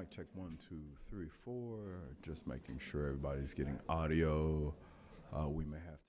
Mic check 1, 2, 3, 4. Just making sure everybody's getting audio. We may have to.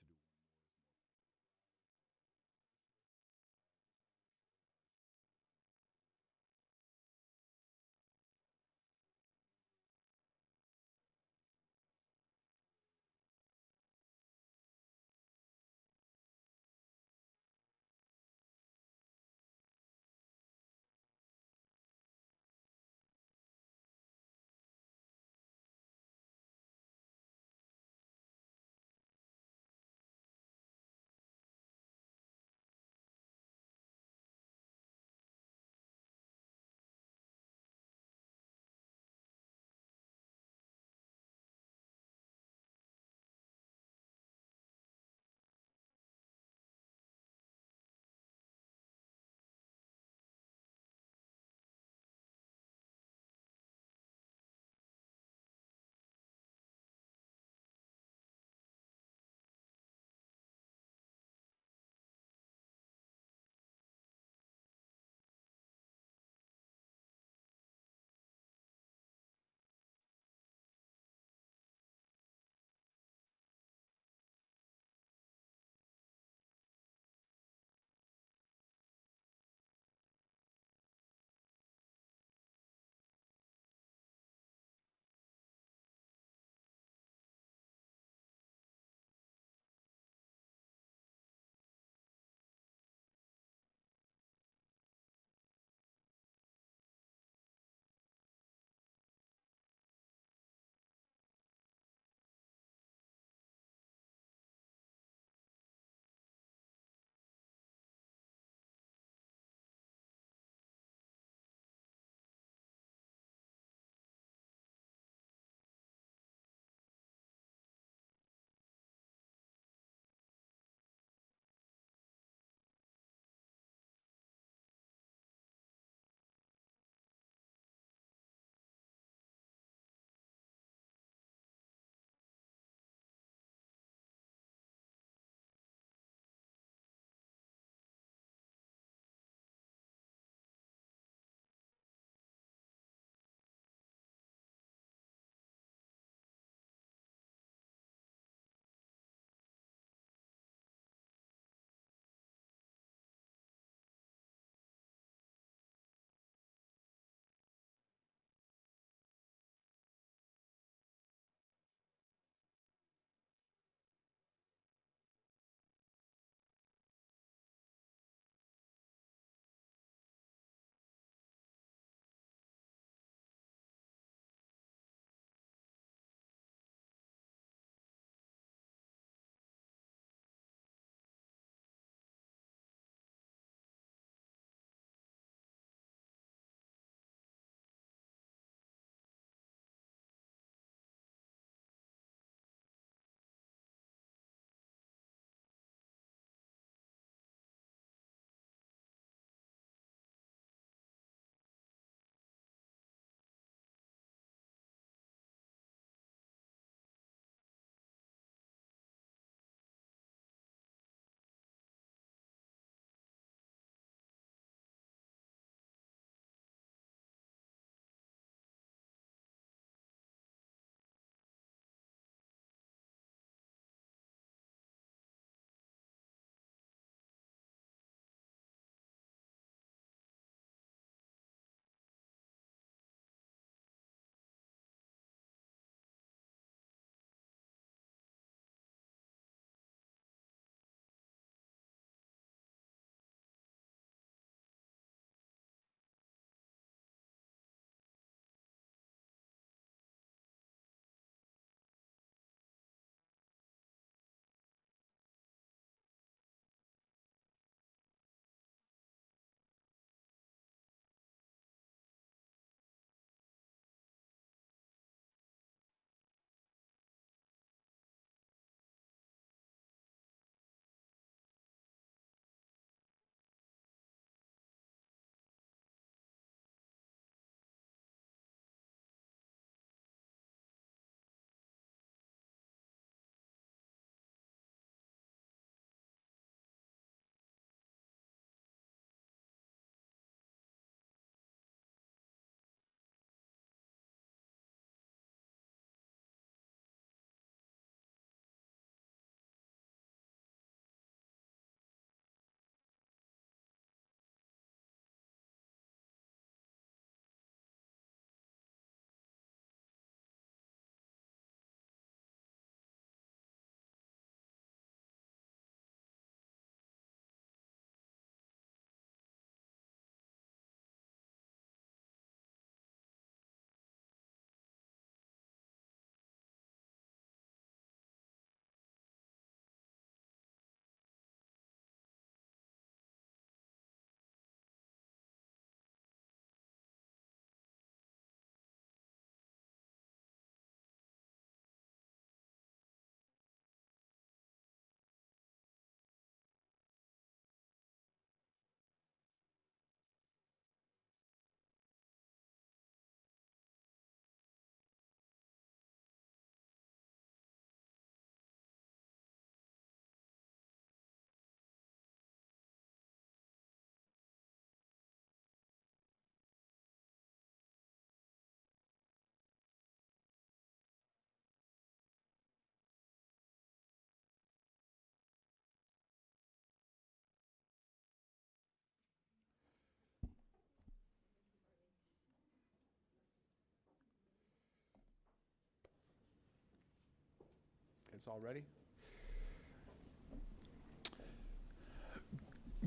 It's all ready.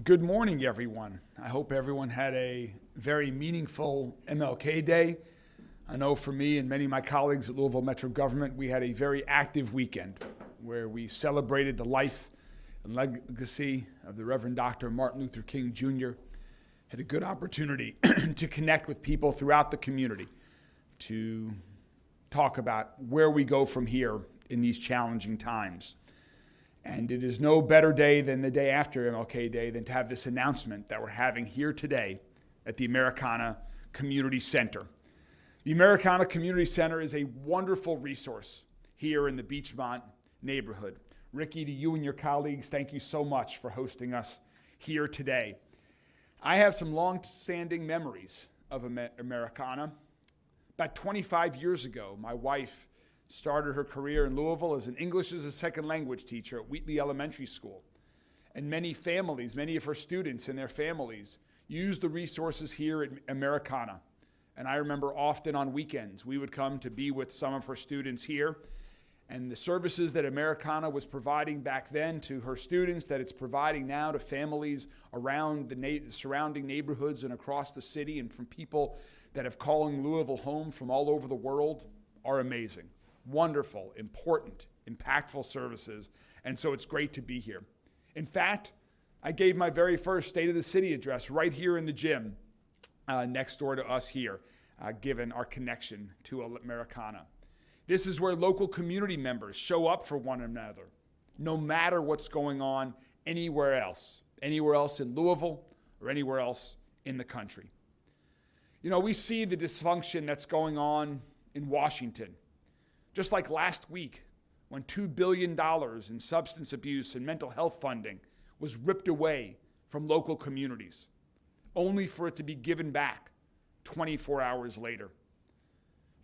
Good morning, everyone. I hope everyone had a very meaningful MLK Day. I know for me and many of my colleagues at Louisville Metro Government, we had a very active weekend where we celebrated the life and legacy of the Reverend Dr. Martin Luther King Jr. Had a good opportunity to connect with people throughout the community to talk about where we go from here in these challenging times. And it is no better day than the day after MLK Day than to have this announcement that we're having here today at the Americana Community Center. The Americana Community Center is a wonderful resource here in the Beachmont neighborhood. Ricky, to you and your colleagues, thank you so much for hosting us here today. I have some long-standing memories of Americana. About 25 years ago, my wife started her career in Louisville as an English as a second language teacher at Wheatley Elementary School. And many families, many of her students and their families, used the resources here at Americana. And I remember often on weekends, we would come to be with some of her students here. And the services that Americana was providing back then to her students, that it's providing now to families around the surrounding neighborhoods and across the city, and from people that have calling Louisville home from all over the world, are amazing. Wonderful, important, impactful services. And so it's great to be here. In fact, I gave my very first State of the City address right here in the gym next door to us here, given our connection to Americana. This is where local community members show up for one another, no matter what's going on anywhere else in Louisville or anywhere else in the country. You know, we see the dysfunction that's going on in Washington. Just like last week, when $2 billion in substance abuse and mental health funding was ripped away from local communities, only for it to be given back 24 hours later.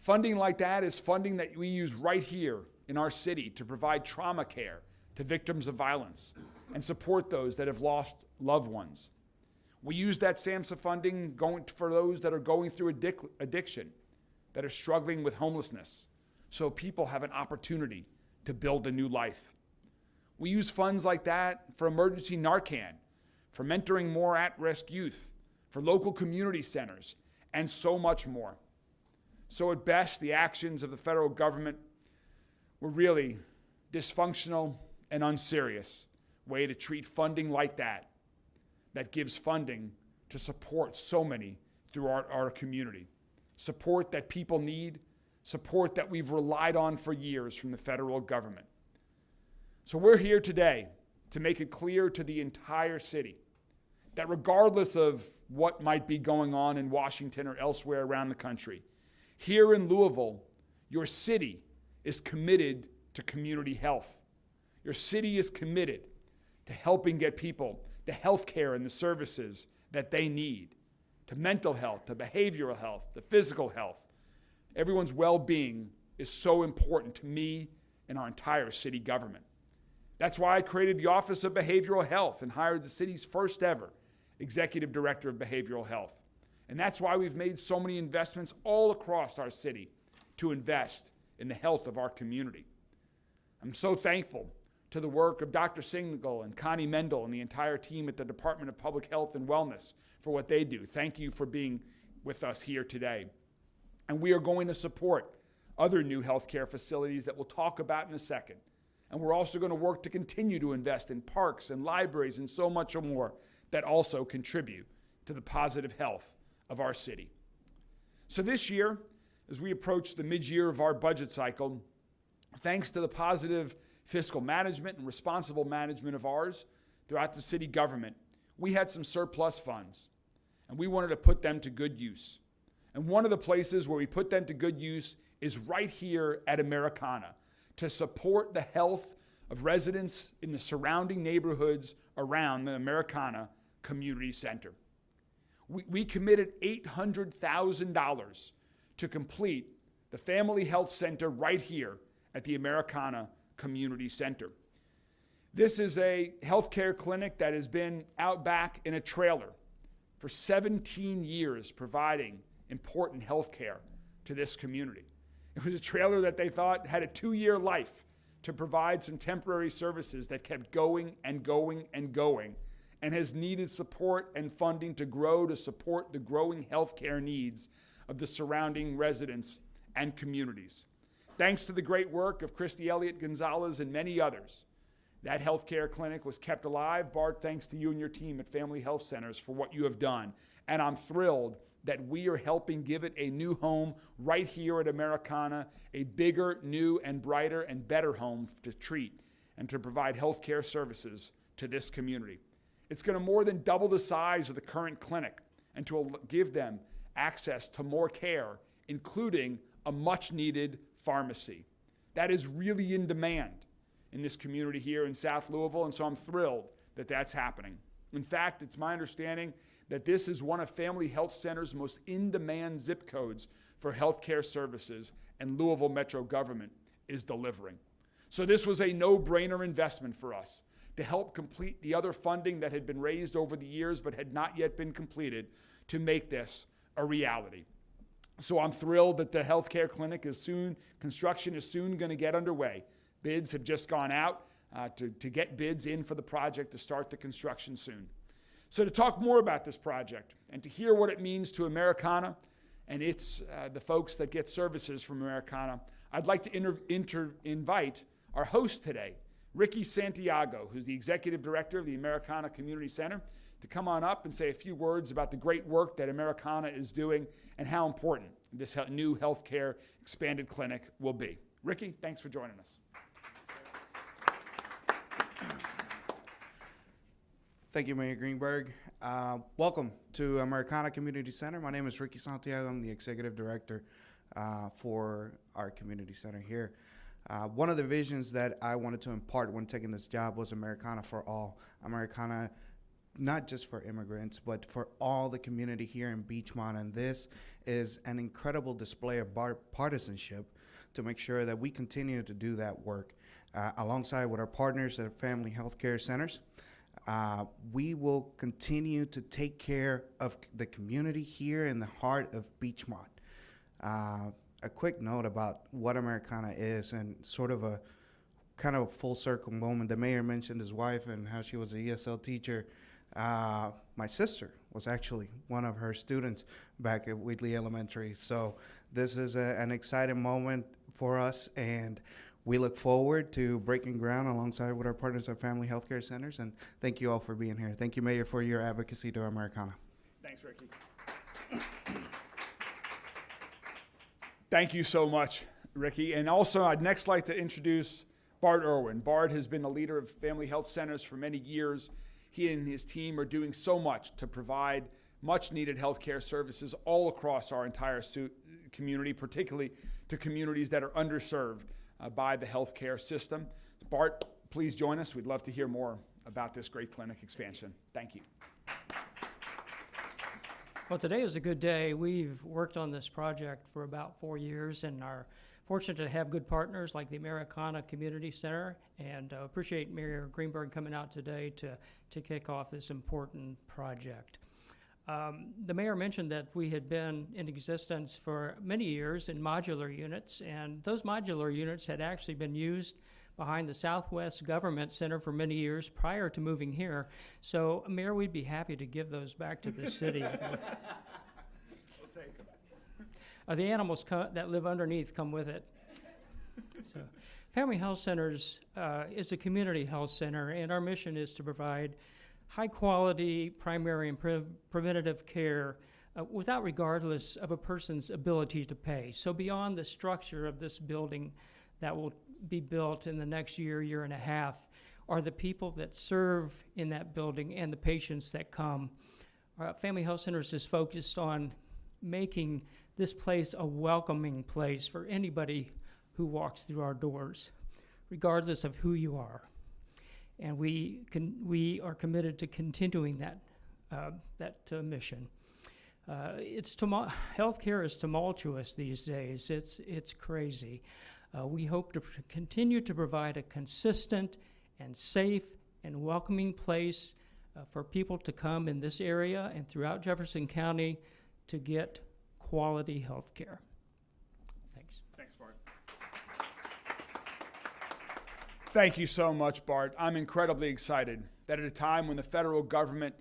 Funding like that is funding that we use right here in our city to provide trauma care to victims of violence and support those that have lost loved ones. We use that SAMHSA funding for those that are going through addiction, that are struggling with homelessness, so people have an opportunity to build a new life. We use funds like that for emergency Narcan, for mentoring more at-risk youth, for local community centers, and so much more. So at best, the actions of the federal government were really dysfunctional and unserious way to treat funding like that gives funding to support so many through our community. Support that people need, support that we've relied on for years from the federal government. So we're here today to make it clear to the entire city that regardless of what might be going on in Washington or elsewhere around the country, here in Louisville, your city is committed to community health. Your city is committed to helping get people the health care and the services that they need, to mental health, to behavioral health, to physical health. Everyone's well-being is so important to me and our entire city government. That's why I created the Office of Behavioral Health and hired the city's first ever Executive Director of Behavioral Health. And that's why we've made so many investments all across our city to invest in the health of our community. I'm so thankful to the work of Dr. Singal and Connie Mendel and the entire team at the Department of Public Health and Wellness for what they do. Thank you for being with us here today. And we are going to support other new healthcare facilities that we'll talk about in a second. And we're also going to work to continue to invest in parks and libraries and so much more that also contribute to the positive health of our city. So this year, as we approach the mid-year of our budget cycle, thanks to the positive fiscal management and responsible management of ours throughout the city government, we had some surplus funds, and we wanted to put them to good use. And one of the places where we put them to good use is right here at Americana, to support the health of residents in the surrounding neighborhoods around the Americana Community Center. We committed $800,000 to complete the Family Health Center right here at the Americana Community Center. This is a healthcare clinic that has been out back in a trailer for 17 years providing important health care to this community. It was a trailer that they thought had a 2-year life to provide some temporary services that kept going and going and going, and has needed support and funding to grow to support the growing healthcare needs of the surrounding residents and communities. Thanks to the great work of Christy Elliott Gonzalez and many others, that healthcare clinic was kept alive. Bart, thanks to you and your team at Family Health Centers for what you have done. And I'm thrilled that we are helping give it a new home right here at Americana, a bigger, new, and brighter and better home to treat and to provide healthcare services to this community. It's going to more than double the size of the current clinic and to give them access to more care, including a much-needed pharmacy. That is really in demand in this community here in South Louisville, and so I'm thrilled that that's happening. In fact, it's my understanding that this is one of Family Health Center's most in-demand zip codes for healthcare services, and Louisville Metro government is delivering. So this was a no-brainer investment for us to help complete the other funding that had been raised over the years but had not yet been completed to make this a reality. So I'm thrilled that the healthcare clinic construction is soon going to get underway. Bids have just gone out to get bids in for the project to start the construction soon. So to talk more about this project and to hear what it means to Americana and the folks that get services from Americana, I'd like to invite our host today, Ricky Santiago, who's the Executive Director of the Americana Community Center, to come on up and say a few words about the great work that Americana is doing and how important this new healthcare expanded clinic will be. Ricky, thanks for joining us. Thank you, Mayor Greenberg. Welcome to Americana Community Center. My name is Ricky Santiago. I'm the Executive Director for our community center here. One of the visions that I wanted to impart when taking this job was Americana for all. Americana, not just for immigrants, but for all the community here in Beachmont. And this is an incredible display of partisanship to make sure that we continue to do that work alongside with our partners at Family Health Centers. We will continue to take care of the community here in the heart of Beachmont. A quick note about what Americana is and sort of a kind of a full circle moment. The mayor mentioned his wife and how she was an ESL teacher. My sister was actually one of her students back at Wheatley Elementary. So this is an exciting moment for us, and we look forward to breaking ground alongside with our partners at Family Health Centers, and thank you all for being here. Thank you, Mayor, for your advocacy to Americana. Thanks, Ricky. Thank you so much, Ricky. And also, I'd next like to introduce Bart Irwin. Bart has been the leader of Family Health Centers for many years. He and his team are doing so much to provide much-needed healthcare services all across our entire community, particularly to communities that are underserved by the healthcare system. Bart, please join us. We'd love to hear more about this great clinic expansion. Thank you. Well, today is a good day. We've worked on this project for about 4 years and are fortunate to have good partners like the Americana Community Center, and appreciate Mayor Greenberg coming out today to kick off this important project. The mayor mentioned that we had been in existence for many years in modular units, and those modular units had actually been used behind the Southwest Government Center for many years prior to moving here. So, Mayor, we'd be happy to give those back to the city. We'll take them. The animals that live underneath come with it. So, Family Health Centers is a community health center, and our mission is to provide high-quality primary and preventative care without regardless of a person's ability to pay. So beyond the structure of this building that will be built in the next year and a half, are the people that serve in that building and the patients that come. Family Health Centers is focused on making this place a welcoming place for anybody who walks through our doors, regardless of who you are. And we are committed to continuing that mission. Healthcare is tumultuous these days. It's crazy. We hope to continue to provide a consistent and safe and welcoming place for people to come in this area and throughout Jefferson County to get quality health care. Thanks. Thanks, Bart. Thank you so much, Bart. I'm incredibly excited that at a time when the federal government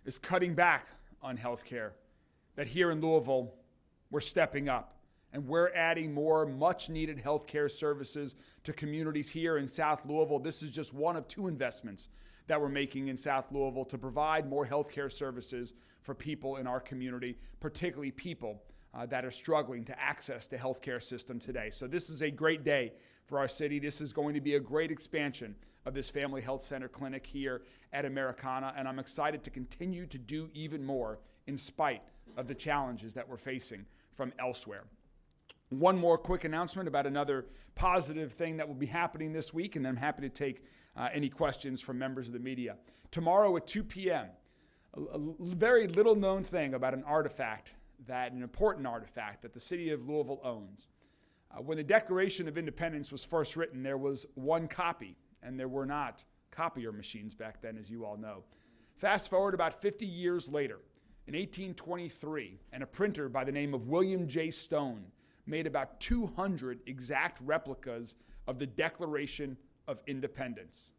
is cutting back on health care, that here in Louisville, we're stepping up and we're adding more much needed health care services to communities here in South Louisville. This is just one of two investments that we're making in South Louisville to provide more health care services for people in our community, particularly people that are struggling to access the healthcare system today. So this is a great day for our city. This is going to be a great expansion of this Family Health Center clinic here at Americana, and I'm excited to continue to do even more in spite of the challenges that we're facing from elsewhere. One more quick announcement about another positive thing that will be happening this week, and then I'm happy to take any questions from members of the media. Tomorrow at 2 p.m., a very little known thing about an important artifact that the city of Louisville owns. When the Declaration of Independence was first written, there was one copy, and there were not copier machines back then, as you all know. Fast forward about 50 years later, in 1823, and a printer by the name of William J. Stone made about 200 exact replicas of the Declaration of Independence.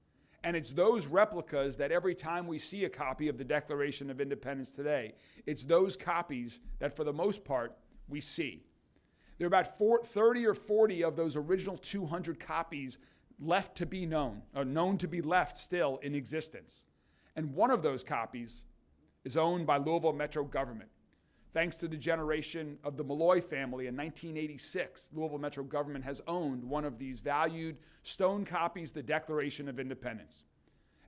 And it's those replicas that every time we see a copy of the Declaration of Independence today, it's those copies that for the most part we see. There are about 30 or 40 of those original 200 copies left to be known, or known to be left still in existence. And one of those copies is owned by Louisville Metro government. Thanks to the generation of the Malloy family in 1986, Louisville Metro government has owned one of these valued stone copies, the Declaration of Independence.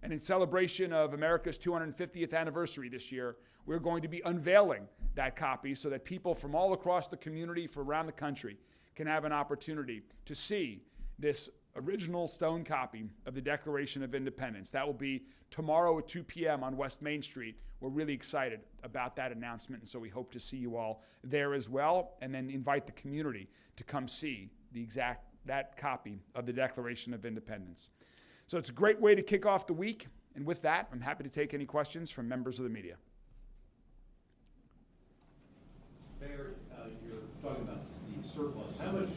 And in celebration of America's 250th anniversary this year, we're going to be unveiling that copy so that people from all across the community, from around the country, can have an opportunity to see this original stone copy of the Declaration of Independence. That will be tomorrow at 2 p.m. on West Main Street. We're really excited about that announcement, and so we hope to see you all there as well, and then invite the community to come see that copy of the Declaration of Independence. So it's a great way to kick off the week, and with that, I'm happy to take any questions from members of the media. Mayor, you're talking about the surplus. How much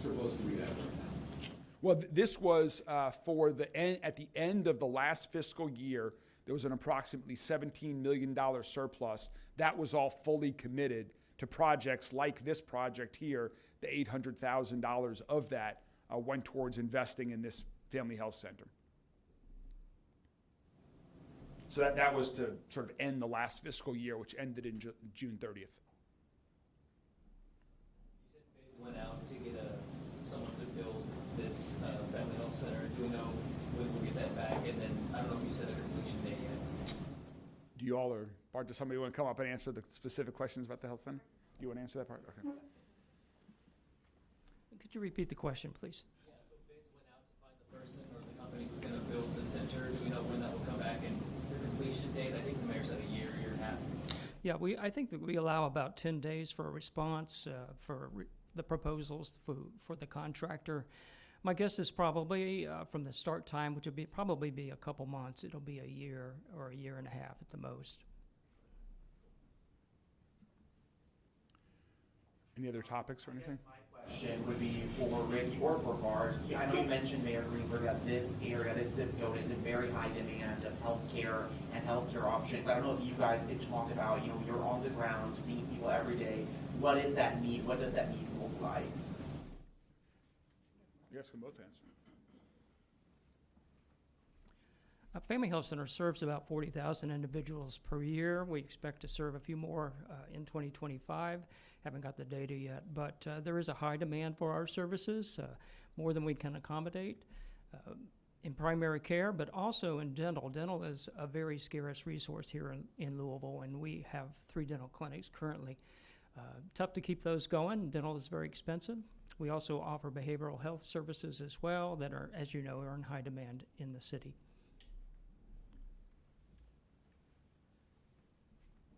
surplus do we have right now? Well, this was for at the end of the last fiscal year. There was an approximately $17 million surplus. That was all fully committed to projects like this project here. The $800,000 of that went towards investing in this Family Health Center. So that was to sort of end the last fiscal year, which ended in June 30th. You said bids went out to get someone to build this Family Health Center. Do we know when we'll get that back? And then I don't know if you said a completion date yet. Do you all, or Bart, does somebody want to come up and answer the specific questions about the health center? Do you want to answer that part? Okay. Could you repeat the question, please? Yeah, so bids went out to find the person or the company who's going to build the center. Do we know when that will come back and the completion date? I think the mayor said a year and a half. Yeah, I think that we allow about 10 days for a response for the proposals for the contractor. My guess is probably from the start time, which would probably be a couple months, it'll be a year or a year and a half at the most. Any other topics or anything? My question would be for Ricky or for Bart. I know you mentioned, Mayor Greenberg, that this area, this zip code is in very high demand of healthcare and healthcare options. I don't know if you guys could talk about, you're on the ground, seeing people every day. What is that need? What does that need look like? You guys can both answer. Family Health Center serves about 40,000 individuals per year. We expect to serve a few more in 2025. Haven't got the data yet, but there is a high demand for our services, more than we can accommodate in primary care, but also in dental. Dental is a very scarce resource here in Louisville, and we have 3 dental clinics currently. Tough to keep those going. Dental is very expensive. We also offer behavioral health services as well that are, as you know, are in high demand in the city.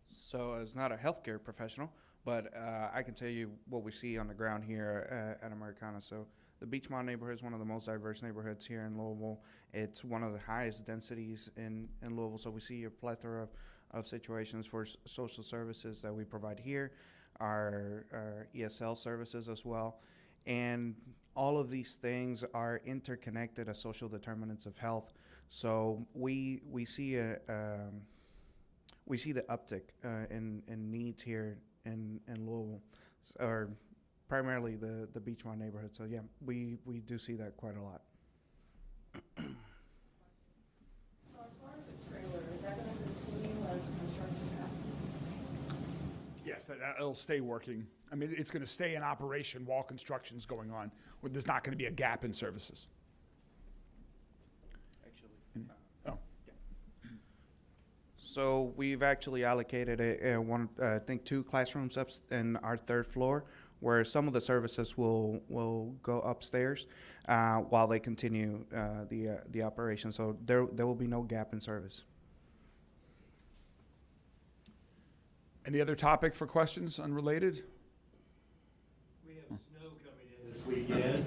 So as not a healthcare professional, but I can tell you what we see on the ground here at Americana. So the Beachmont neighborhood is one of the most diverse neighborhoods here in Louisville. It's one of the highest densities in Louisville. So we see a plethora of situations for social services that we provide here, our ESL services as well. And all of these things are interconnected as social determinants of health. So we see the uptick in needs here in Louisville, or primarily the Beachmont neighborhood. So yeah, we do see that quite a lot. So as far as the trailer, is that going to continue as construction happens? Yes, it'll stay working. I mean, it's going to stay in operation while construction's going on. There's not going to be a gap in services. Oh. So we've actually allocated I think 2 classrooms up in our 3rd floor, where some of the services will go upstairs while they continue the operation. So there will be no gap in service. Any other topic for questions unrelated? We have snow coming in this weekend.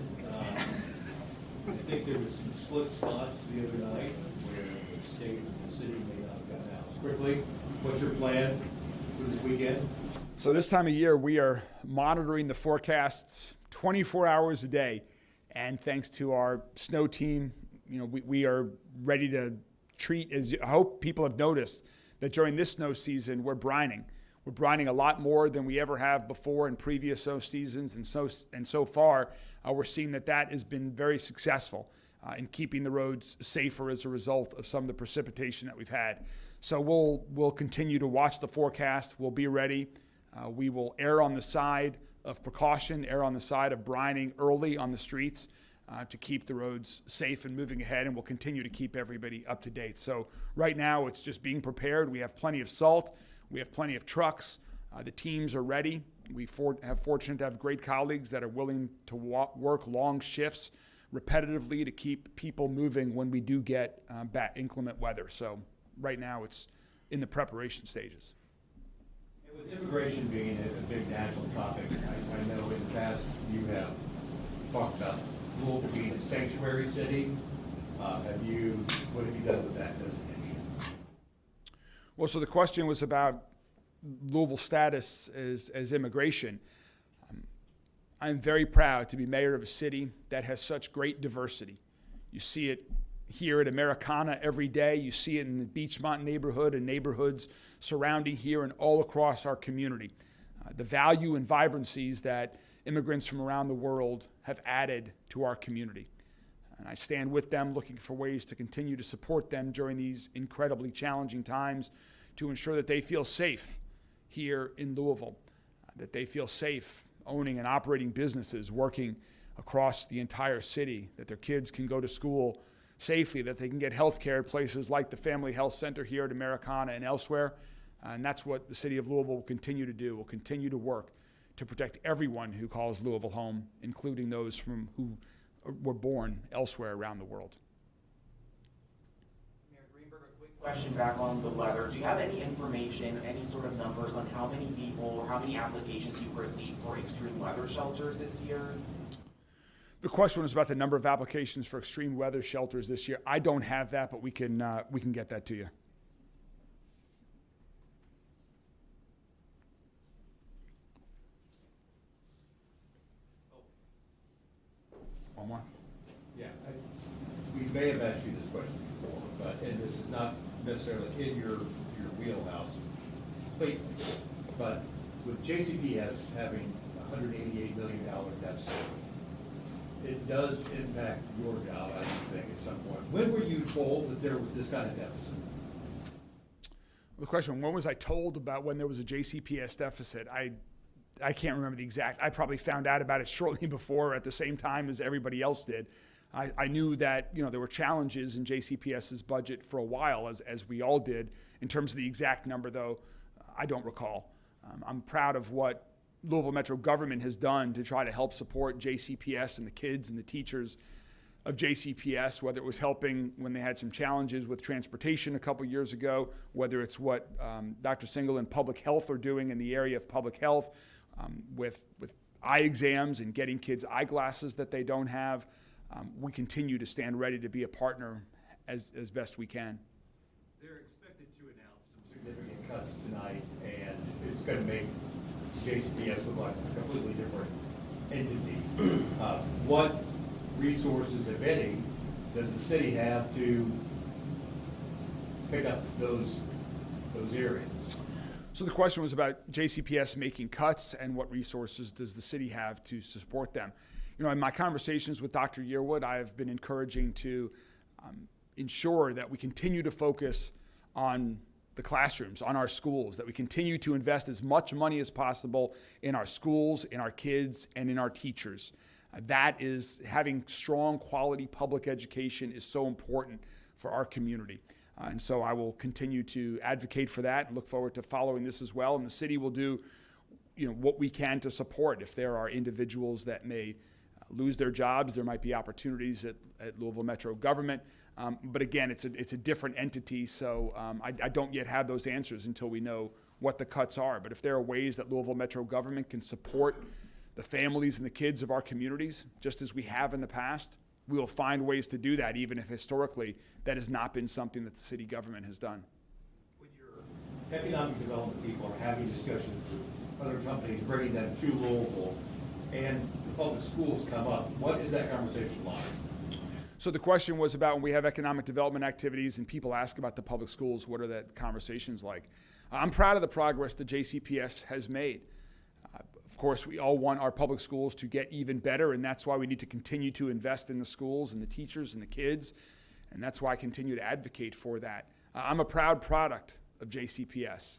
I think there was some slip spots the other night where the state and the city may not have gotten out as quickly. What's your plan for this weekend? So this time of year, we are monitoring the forecasts 24 hours a day. And thanks to our snow team, we are ready to treat, as I hope people have noticed, that during this snow season, we're brining. We're brining a lot more than we ever have before in previous snow seasons. And so far, we're seeing that has been very successful in keeping the roads safer as a result of some of the precipitation that we've had. So we'll continue to watch the forecast. We'll be ready. We will err on the side of precaution, err on the side of brining early on the streets to keep the roads safe and moving ahead, and we'll continue to keep everybody up to date. So right now it's just being prepared. We have plenty of salt. We have plenty of trucks. The teams are ready. We have fortunate to have great colleagues that are willing to work long shifts repetitively to keep people moving when we do get inclement weather. So right now it's in the preparation stages. With immigration being a big national topic, I know in the past you have talked about Louisville being a sanctuary city. What have you done with that designation? Well, so the question was about Louisville's status as immigration. I'm very proud to be mayor of a city that has such great diversity. You see it here at Americana every day. You see it in the Beachmont neighborhood and neighborhoods surrounding here and all across our community. The value and vibrancies that immigrants from around the world have added to our community. And I stand with them looking for ways to continue to support them during these incredibly challenging times to ensure that they feel safe here in Louisville, that they feel safe owning and operating businesses, working across the entire city, that their kids can go to school safely, that they can get health care at places like the Family Health Center here at Americana and elsewhere. And that's what the city of Louisville will continue to do. We'll continue to work to protect everyone who calls Louisville home, including those who were born elsewhere around the world. Mayor Greenberg, a quick question back on the weather. Do you have any information, any sort of numbers on how many people or how many applications you've received for extreme weather shelters this year? The question was about the number of applications for extreme weather shelters this year. I don't have that, but we can get that to you. One more. Yeah, we may have asked you this question before, and this is not necessarily in your wheelhouse completely, but with JCPS having a $188 million deficit, it does impact your job, I think, at some point. When were you told that there was this kind of deficit? The question, when was I told about when there was a JCPS deficit? I can't remember the exact. I probably found out about it shortly before at the same time as everybody else did. I knew that there were challenges in JCPS's budget for a while, as we all did. In terms of the exact number, though, I don't recall. I'm proud of what Louisville Metro government has done to try to help support JCPS and the kids and the teachers of JCPS, whether it was helping when they had some challenges with transportation a couple years ago, whether it's what Dr. Single and Public Health are doing in the area of public health with eye exams and getting kids eyeglasses that they don't have. We continue to stand ready to be a partner as best we can. They're expected to announce some significant cuts tonight, and it's going to make JCPS look like a completely different entity. What resources, if any, does the city have to pick up those areas? So the question was about JCPS making cuts and what resources does the city have to support them. You know, in my conversations with Dr. Yearwood, I have been encouraging to ensure that we continue to focus on the classrooms, on our schools, that we continue to invest as much money as possible in our schools, in our kids, and in our teachers. That is, having strong quality public education is so important for our community. And so I will continue to advocate for that and look forward to following this as well. And the city will do, you know, what we can to support. If there are individuals that may lose their jobs, there might be opportunities at Louisville Metro government. But again, it's a different entity, so I don't yet have those answers until we know what the cuts are. But if there are ways that Louisville Metro government can support the families and the kids of our communities, just as we have in the past, we will find ways to do that, even if historically that has not been something that the city government has done. When your economic development people are having discussions with other companies, bringing them to Louisville, and the public schools come up, what is that conversation like? So the question was about when we have economic development activities and people ask about the public schools, what are the conversations like? I'm proud of the progress the JCPS has made. Of course, we all want our public schools to get even better, and that's why we need to continue to invest in the schools and the teachers and the kids, and that's why I continue to advocate for that. I'm a proud product of JCPS,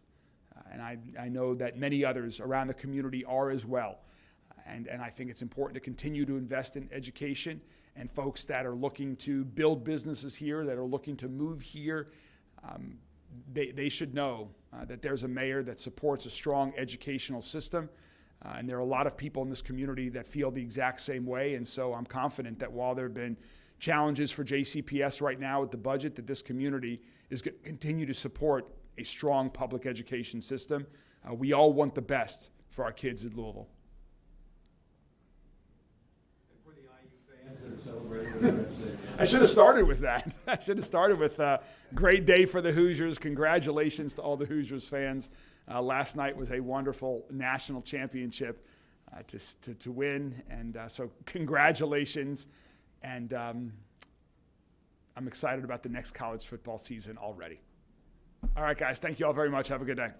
and I know that many others around the community are as well. And I think it's important to continue to invest in education, and folks that are looking to build businesses here, that are looking to move here, they should know that there's a mayor that supports a strong educational system. And there are a lot of people in this community that feel the exact same way. And so I'm confident that while there have been challenges for JCPS right now with the budget, that this community is going to continue to support a strong public education system. We all want the best for our kids at Louisville. For the IU fans that are celebrating, I should have started with that. I should have started with great day for the Hoosiers. Congratulations to all the Hoosiers fans. Last night was a wonderful national championship to win, and so congratulations. And I'm excited about the next college football season already. All right, guys, thank you all very much. Have a good day.